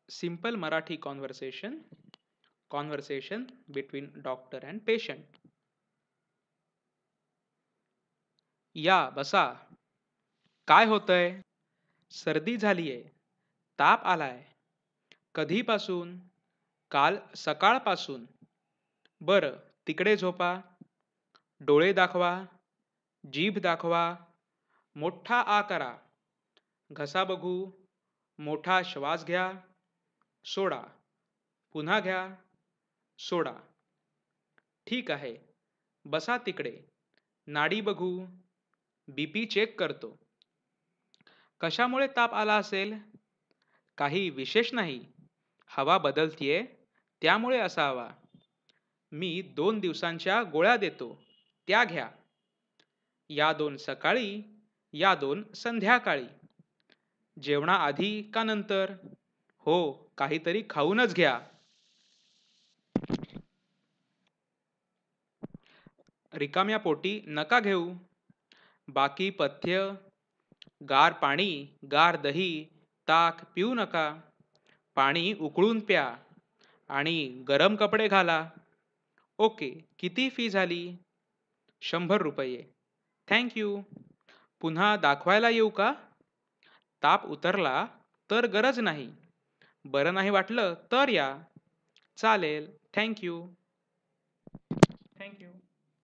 Simple Marathi conversation between doctor and patient. या बसा. काय होतंय? सर्दी झालीये. ताप आलाय. कधीपासून? काल सकाळपासून. बरं, तिकडे झोपा. डोळे दाखवा. जीभ दाखवा. मोठा आ करा. घसा बघू. मोठा श्वास घ्या. सोडा. पुन्हा घ्या. सोडा. ठीक आहे. बसा तिकडे. नाडी बघू. बीपी चेक करतो. कशामुळे ताप आला असेल? काही विशेष नाही. हवा बदलतीये त्यामुळे असावा. मी 2 दिवसांच्या गोळ्या देतो. त्या घ्या. या 2 सकाळी, या 2 संध्याकाळी. जेवणाआधी का नंतर? हो, काहीतरी खाऊनच घ्या. रिकाम्या पोटी नका घेऊ. बाकी पथ्य, गार पाणी, गार दही, ताक पिऊ नका. पाणी उकळून प्या आणि गरम कपडे घाला. ओके, किती फी झाली? 100 रुपये. Thank you. पुन्हा दाखवायला येऊ का? ताप उतरला तर गरज नाही. बरं नाही वाटलं तर या. चालेल. Thank you. Thank you.